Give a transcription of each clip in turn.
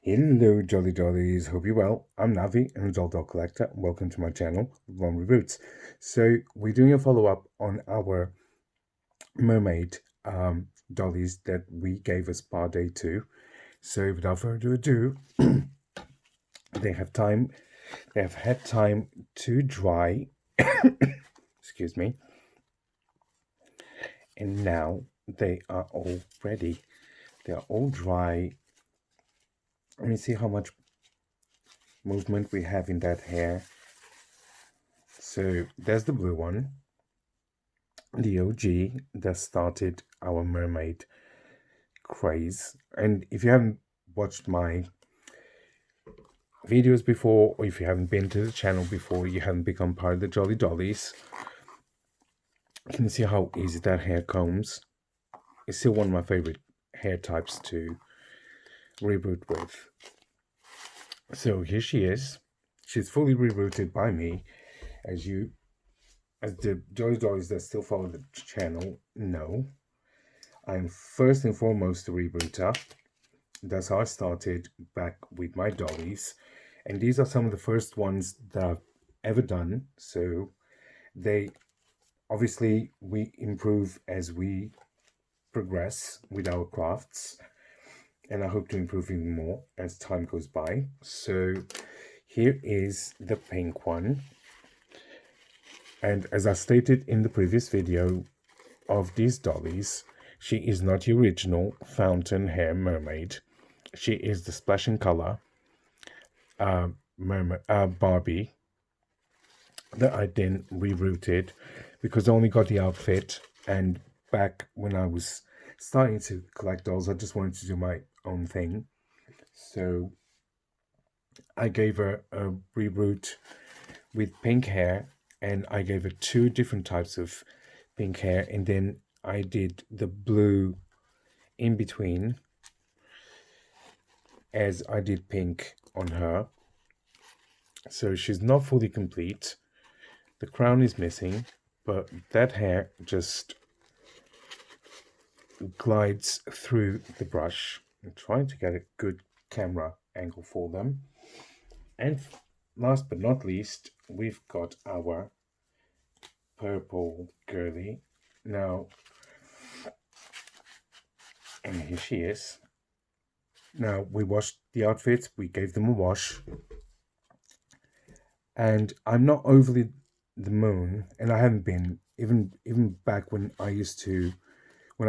Hello, Jolly Dollies. Hope you're well. I'm Navi, an adult dog collector. Welcome to my channel, Lonely Roots. So, we're doing a follow up on our mermaid dollies that we gave as spa day 2. So, without further ado, they have time, they have had time to dry. Excuse me. And now they are all ready. They are all dry. Let me see how much movement we have in that hair. So there's the blue one, the OG that started our mermaid craze. And if you haven't watched my videos before, or if you haven't been to the channel before, you haven't become part of the Jolly Dollies, you can see how easy that hair combs. It's still one of my favorite hair types to reboot with. So here she is. She's fully rebooted by me, as the Jolly Dollies that still follow the channel know. I'm first and foremost a rebooter. That's how I started back with my dollies. And these are some of the first ones that I've ever done. So they obviously we improve as we progress with our crafts. And I hope to improve even more as time goes by. So here is the pink one. And as I stated in the previous video of these dollies, she is not the original fountain hair mermaid. She is the splash and color Barbie that I then rerouted because I only got the outfit, and back when I was starting to collect dolls, I just wanted to do my own thing. So I gave her a reroute with pink hair, and I gave her 2 different types of pink hair, and then I did the blue in between as I did pink on her. So she's not fully complete. The crown is missing, but that hair just glides through the brush. I'm trying to get a good camera angle for them. And last but not least, we've got our purple girly. Now, and here she is. Now, we washed the outfits, we gave them a wash. And I'm not overly the moon, and I haven't been, even back when I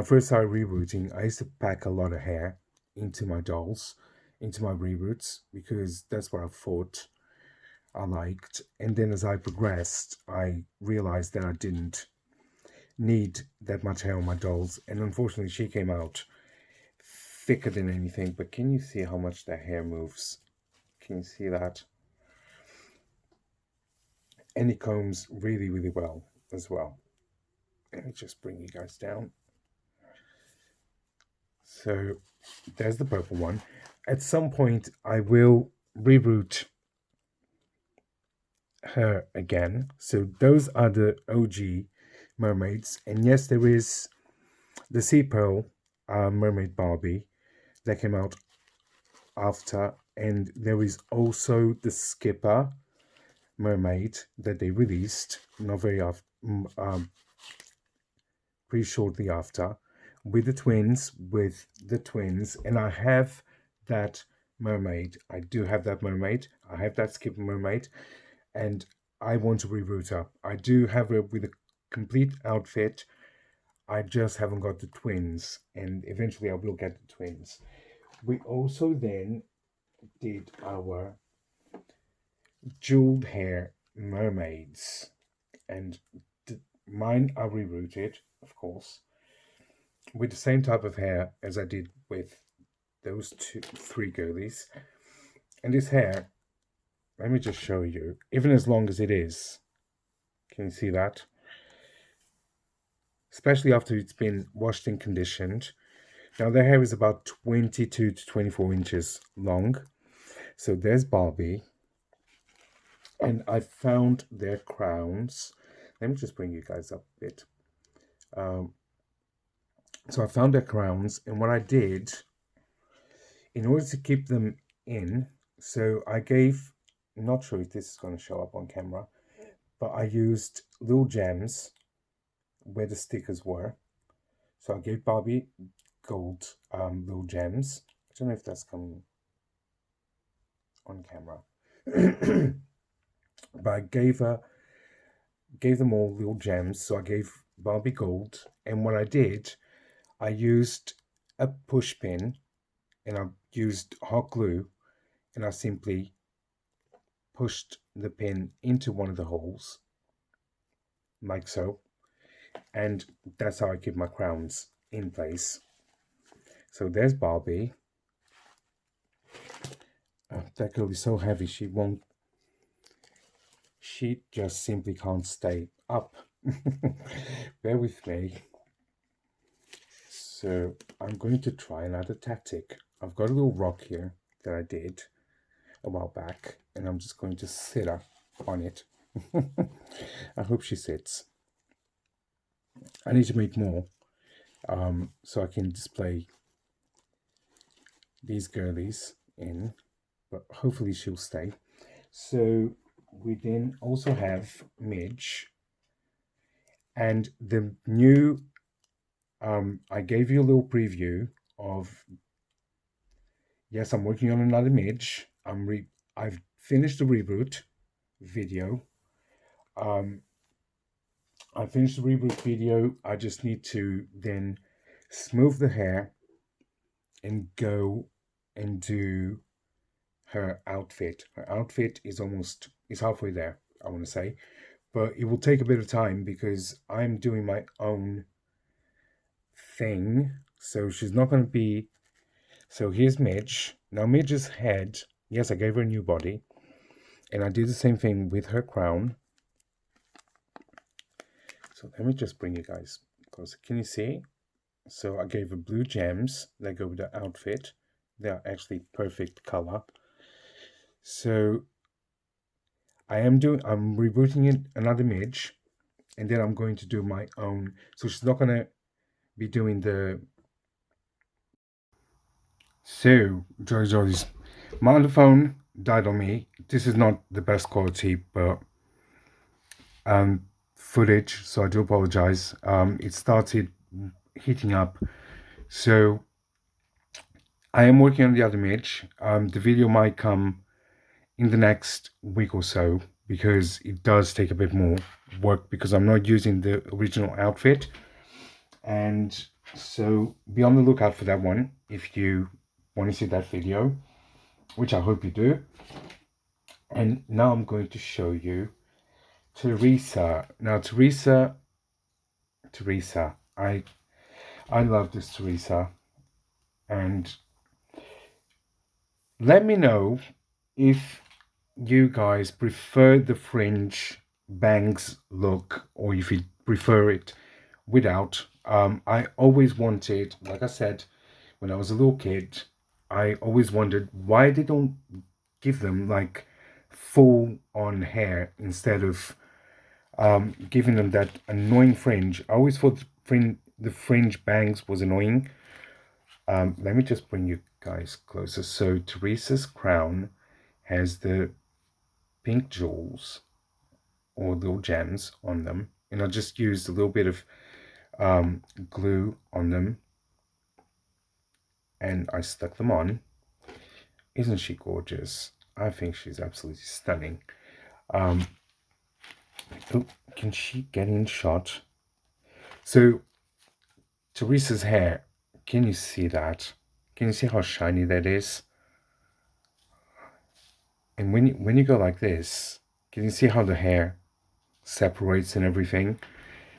first started rerouting, I used to pack a lot of hair into my dolls, into my reroutes, because that's what I thought I liked. And then as I progressed, I realized that I didn't need that much hair on my dolls. And unfortunately, she came out thicker than anything. But can you see how much the hair moves? Can you see that? And it combs really, really well as well. Let me just bring you guys down. So there's the purple one. At some point, I will reroute her again. So those are the OG mermaids. And yes, there is the Sea Pearl Mermaid Barbie that came out after. And there is also the Skipper Mermaid that they released not very often, pretty shortly after, with the twins, and I have that mermaid. I do have that mermaid. I have that Skipper mermaid, and I want to reroute her. I do have her with a complete outfit. I just haven't got the twins, and eventually I will get the twins. We also then did our jeweled hair mermaids, and mine are rerouted, of course, with the same type of hair as I did with those 3 girlies. And this hair, let me just show you, even as long as it is, can you see that? Especially after it's been washed and conditioned. Now their hair is about 22 to 24 inches long. So there's Barbie. And I found their crowns. Let me just bring you guys up a bit. So I found their crowns, and what I did, in order to keep them in. So I gave, not sure if this is going to show up on camera, but I used little gems where the stickers were. So I gave Barbie gold little gems. I don't know if that's coming on camera. But I gave them all little gems. So I gave Barbie gold, and what I did, I used a push pin, and I used hot glue, and I simply pushed the pin into one of the holes, like so, and that's how I keep my crowns in place. So there's Barbie. That girl is so heavy, she just simply can't stay up. Bear with me. So I'm going to try another tactic. I've got a little rock here that I did a while back, and I'm just going to sit up on it. I hope she sits. I need to make more so I can display these girlies in, but hopefully she'll stay. So we then also have Midge, and the new I gave you a little preview of, yes, I'm working on another Midge. I've finished the reboot video. I finished the reboot video. I just need to then smooth the hair and go and do her outfit. Her outfit is halfway there, I want to say, but it will take a bit of time because I'm doing my own thing. So she's not going to be. So here's Midge. Now Midge's head. Yes, I gave her a new body, and I did the same thing with her crown. So let me just bring you guys closer. Can you see? So I gave her blue gems that go with the outfit. They are actually perfect color. So I'm rebooting it another Midge, and then I'm going to do my own. So she's not gonna be doing the. So Jollies, my other phone died on me. This is not the best quality, but footage. So I do apologize. It started heating up, so I am working on the other Midge. The video might come in the next week or so because it does take a bit more work because I'm not using the original outfit. And so be on the lookout for that one if you want to see that video, which I hope you do. And now I'm going to show you Teresa. Now Teresa, I love this Teresa, and let me know if you guys prefer the fringe bangs look or if you prefer it without. I always wanted, like I said, when I was a little kid, I always wondered why they don't give them like full on hair instead of giving them that annoying fringe. I always thought the fringe bangs was annoying. Let me just bring you guys closer. So Teresa's crown has the pink jewels or little gems on them, and I just used a little bit of glue on them, and I stuck them on. Isn't she gorgeous? I think she's absolutely stunning. Oh, can she get in shot? So Teresa's hair, can you see that? Can you see how shiny that is? And when you go like this, can you see how the hair separates and everything?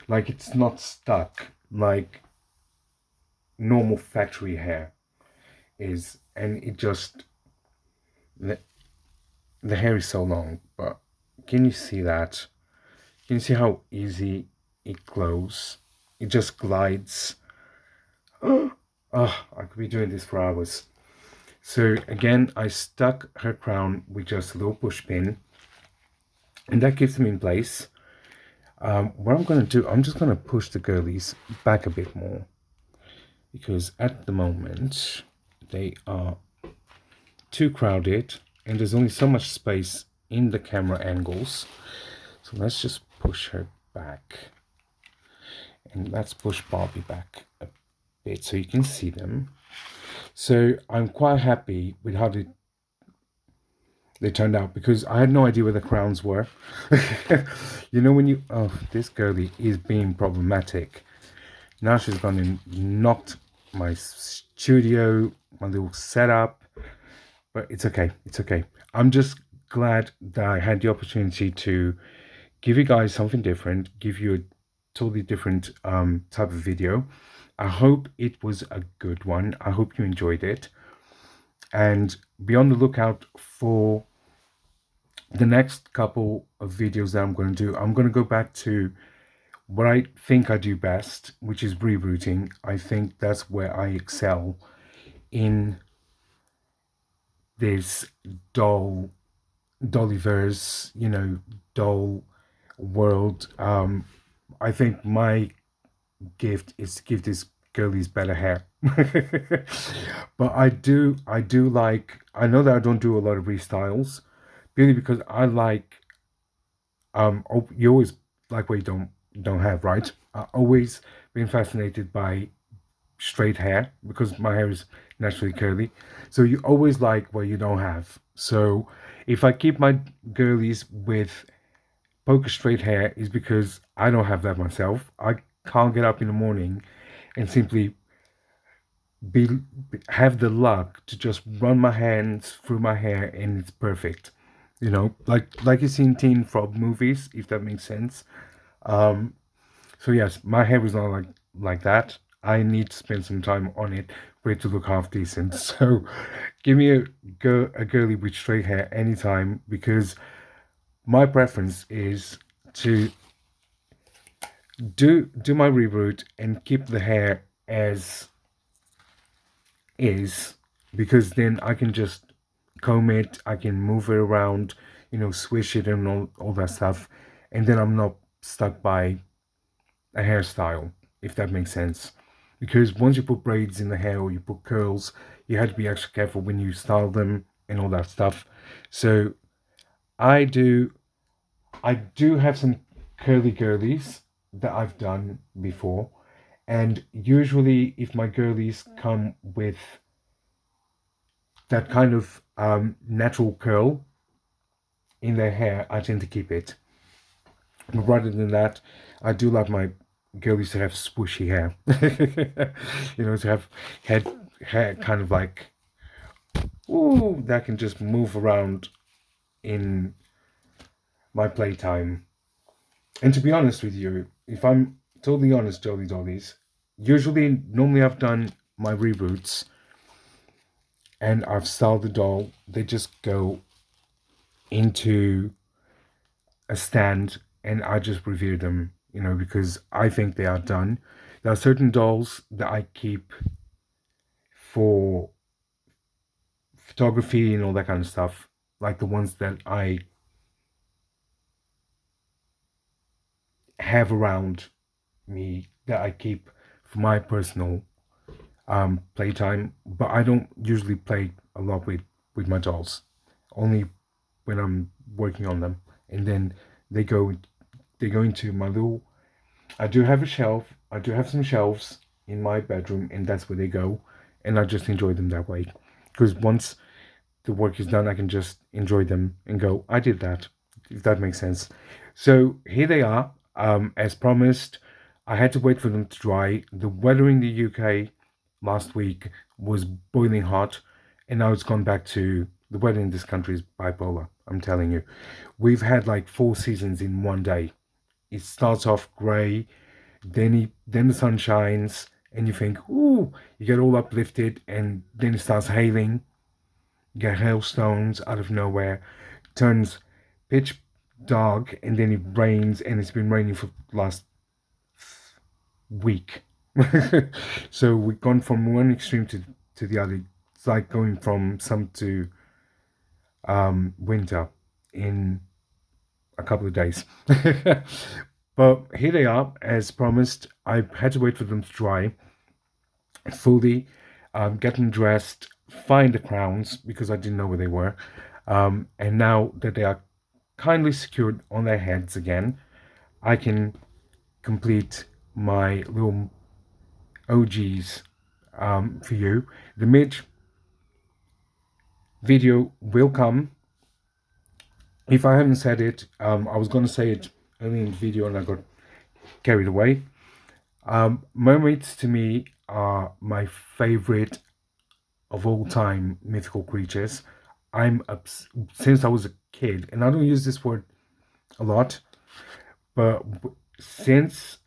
Like it's not stuck like normal factory hair is, and it just the hair is so long. But can you see that? Can you see how easy it glows? It just glides. Oh, I could be doing this for hours. So again, I stuck her crown with just a little push pin, and that keeps them in place. What I'm going to do, I'm just going to push the girlies back a bit more because at the moment they are too crowded and there's only so much space in the camera angles. So let's just push her back. And let's push Barbie back a bit so you can see them. So I'm quite happy with how they turned out because I had no idea where the crowns were. You know when you... Oh, this girlie is being problematic. Now she's gone and knocked my studio, my little setup. But it's okay. It's okay. I'm just glad that I had the opportunity to give you guys something different, give you a totally different type of video. I hope it was a good one. I hope you enjoyed it. And be on the lookout for the next couple of videos that I'm going to do. I'm going to go back to what I think I do best, which is rerouting. I think that's where I excel in this Dollyverse, you know, doll world. I think my gift is to give this girlies better hair. But I do like, I know that I don't do a lot of restyles, purely because I like, you always like what you don't have, right? I always been fascinated by straight hair because my hair is naturally curly. So you always like what you don't have. So if I keep my girlies with poker straight hair, is because I don't have that myself. I can't get up in the morning and simply have the luck to just run my hands through my hair and it's perfect. You know, like you see in teen frog movies, if that makes sense. So yes, my hair is not like that. I need to spend some time on it for it to look half decent. So give me a girly with straight hair anytime, because my preference is to do my reroot and keep the hair as is, because then I can just comb it, I can move it around, you know, swish it and all that stuff, and then I'm not stuck by a hairstyle, if that makes sense. Because once you put braids in the hair or you put curls, you have to be extra careful when you style them and all that stuff. So I do have some curly girlies that I've done before, and usually if my girlies come with that kind of natural curl in their hair, I tend to keep it. But rather than that, I do like my girlies to have swooshy hair. You know, to have hair kind of like, ooh, that can just move around in my playtime. And to be honest with you, if I'm totally honest, Jolly Dollies, normally I've done my reboots and I've styled the doll, they just go into a stand and I just review them, you know, because I think they are done. There are certain dolls that I keep for photography and all that kind of stuff, like the ones that I have around me that I keep for my personal playtime. But I don't usually play a lot with my dolls, only when I'm working on them, and then they go into my little... I do have a shelf. I do have some shelves in my bedroom, and that's where they go. And I just enjoy them that way, because once the work is done, I can just enjoy them and go, I did that, if that makes sense. So here they are. As promised, I had to wait for them to dry. The weather in the UK last week was boiling hot, and now it's gone back to... The weather in this country is bipolar, I'm telling you. We've had like 4 seasons in one day. It starts off grey, then the sun shines, and you think, ooh, you get all uplifted, and then it starts hailing. You get hailstones out of nowhere, turns pitch dark, and then it rains, and it's been raining for the last week. So we've gone from one extreme to the other. It's like going from summer to winter in a couple of days. But here they are, as promised. I had to wait for them to dry fully, get them dressed. find the crowns because I didn't know where they were. And now that they are kindly secured on their heads again, I can complete my little OGs for you. The mid video will come. If I haven't said it, I was going to say it early in the video and I got carried away. Mermaids to me are my favorite of all time mythical creatures. Since I was a kid, and I don't use this word a lot, but since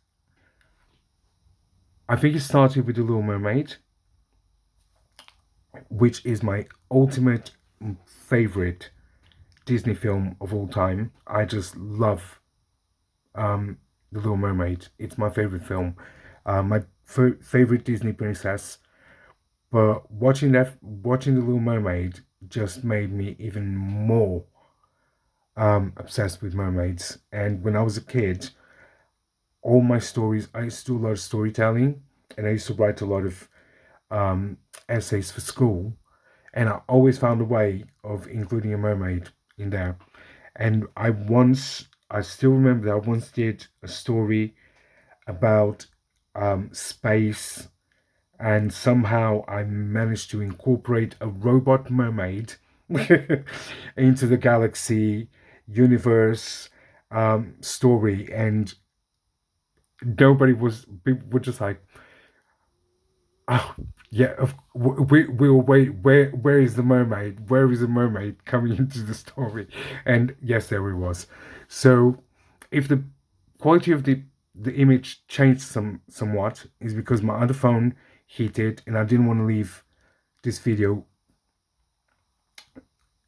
I think it started with The Little Mermaid, which is my ultimate favorite Disney film of all time. I just love The Little Mermaid. It's my favorite film, my favorite Disney princess. But watching The Little Mermaid just made me even more obsessed with mermaids. And when I was a kid, all my stories, I used to do a lot of storytelling, and I used to write a lot of essays for school, and I always found a way of including a mermaid in there. And I still remember that I once did a story about space, and somehow I managed to incorporate a robot mermaid into the galaxy universe story, and nobody was people were just like, oh yeah, we'll wait. Where is the mermaid? Where is the mermaid coming into the story? And yes, there it was. So if the quality of the image changed somewhat, is because my other phone heated and I didn't want to leave this video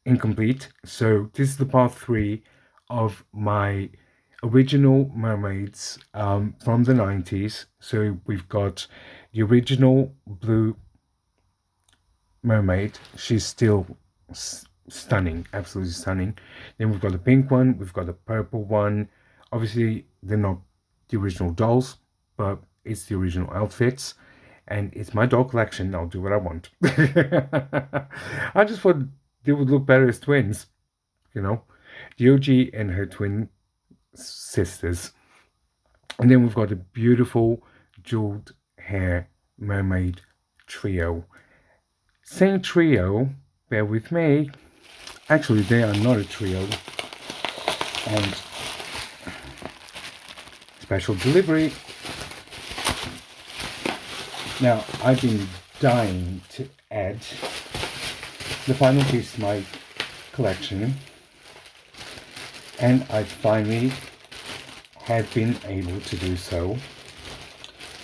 incomplete. So this is the part 3 of my original mermaids from the 90s. So we've got the original blue mermaid. She's still stunning, absolutely stunning. Then we've got the pink one, we've got the purple one. Obviously they're not the original dolls, but it's the original outfits, and it's my doll collection. I'll do what I want. I just thought they would look better as twins, you know, the OG and her twin sisters. And then we've got a beautiful jeweled hair mermaid trio. Saying trio, bear with me. Actually, they are not a trio. And special delivery. Now, I've been dying to add the final piece to my collection, and I finally have been able to do so.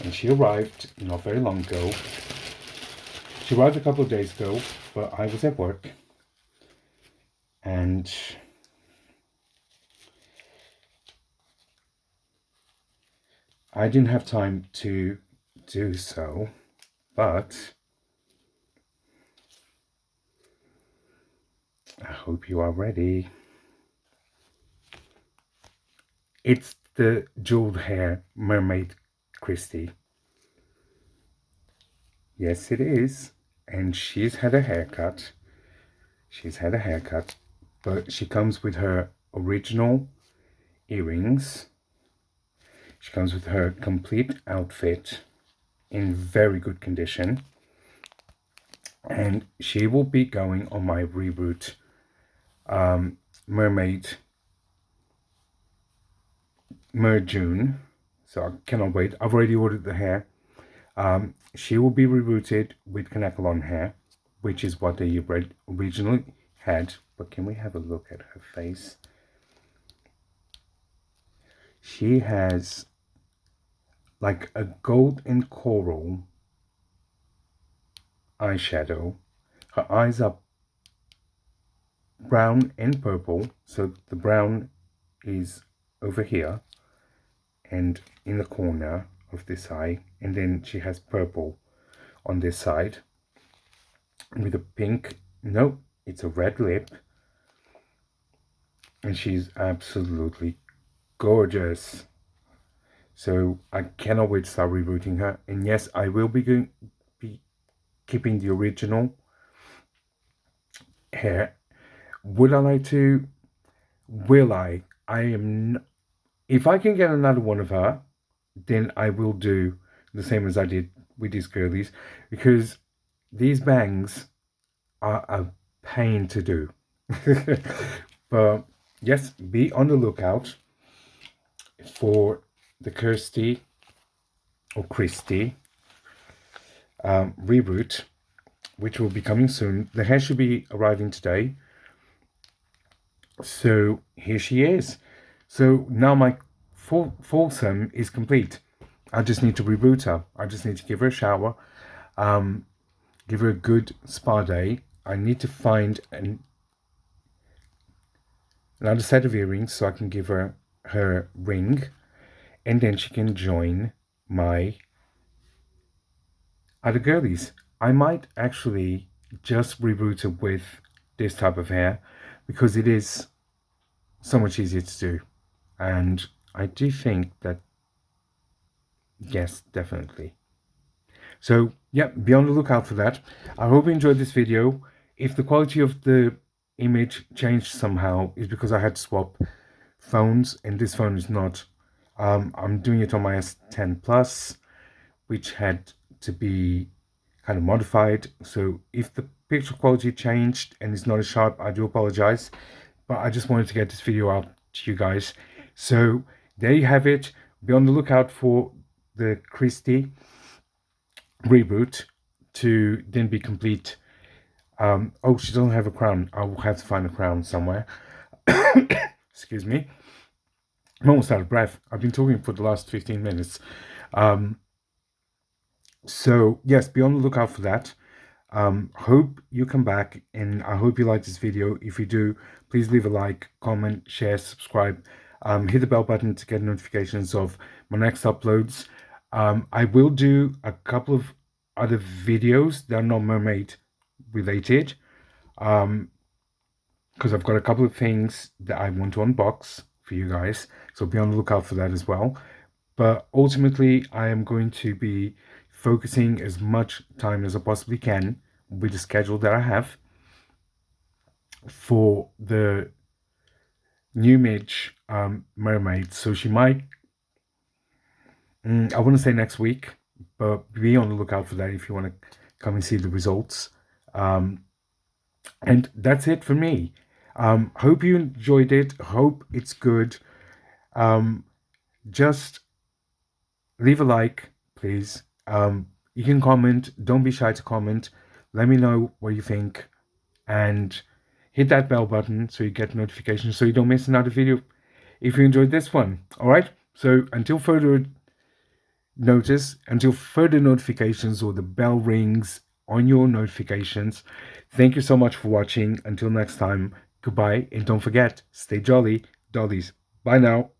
And she arrived not very long ago. She arrived a couple of days ago, but I was at work, and I didn't have time to do so, but I hope you are ready. It's the jeweled hair mermaid Christie. Yes, it is. And she's had a haircut. She's had a haircut, but she comes with her original earrings. She comes with her complete outfit in very good condition. And she will be going on my reboot mermaid June. So I cannot wait. I've already ordered the hair. She will be rebooted with Canacolon hair, which is what they originally had. But can we have a look at her face? She has like a gold and coral eyeshadow. Her eyes are brown and purple. So the brown is over here and in the corner of this eye, and then she has purple on this side with a pink, no, it's a red lip, and she's absolutely gorgeous. So I cannot wait to start rebooting her. And yes, I will be keeping the original hair. Would I like to? Will I? I am. If I can get another one of her, then I will do the same as I did with these girlies, because these bangs are a pain to do. But yes, be on the lookout for the Kirsty or Christy reboot, which will be coming soon. The hair should be arriving today. So here she is. So now my foursome is complete. I just need to reboot her. I just need to give her a shower, give her a good spa day. I need to find another set of earrings so I can give her her ring, and then she can join my other girlies. I might actually just reboot her with this type of hair because it is so much easier to do. And I do think that, yes, definitely. So, yeah, be on the lookout for that. I hope you enjoyed this video. If the quality of the image changed somehow, it's because I had to swap phones, and this phone is not. I'm doing it on my S10 Plus, which had to be kind of modified. So if the picture quality changed and it's not as sharp, I do apologize. But I just wanted to get this video out to you guys. So there you have it. Be on the lookout for the Christie reboot to then be complete. Oh, she doesn't have a crown. I will have to find a crown somewhere. Excuse me. I'm almost out of breath. I've been talking for the last 15 minutes. So yes, be on the lookout for that. Hope you come back, and I hope you like this video. If you do, please leave a like, comment, share, subscribe. Hit the bell button to get notifications of my next uploads. I will do a couple of other videos that are not mermaid related, because I've got a couple of things that I want to unbox for you guys, so be on the lookout for that as well. But ultimately, I am going to be focusing as much time as I possibly can with the schedule that I have for the new Midge mermaid. So she might, I wouldn't say next week, but be on the lookout for that if you want to come and see the results. And that's it for me. Hope you enjoyed it. Hope it's good. Just leave a like, please. You can comment. Don't be shy to comment. Let me know what you think. And hit that bell button so you get notifications so you don't miss another video if you enjoyed this one. All right? So until further notifications or the bell rings on your notifications, thank you so much for watching. Until next time, goodbye. And don't forget, stay jolly, dollies. Bye now.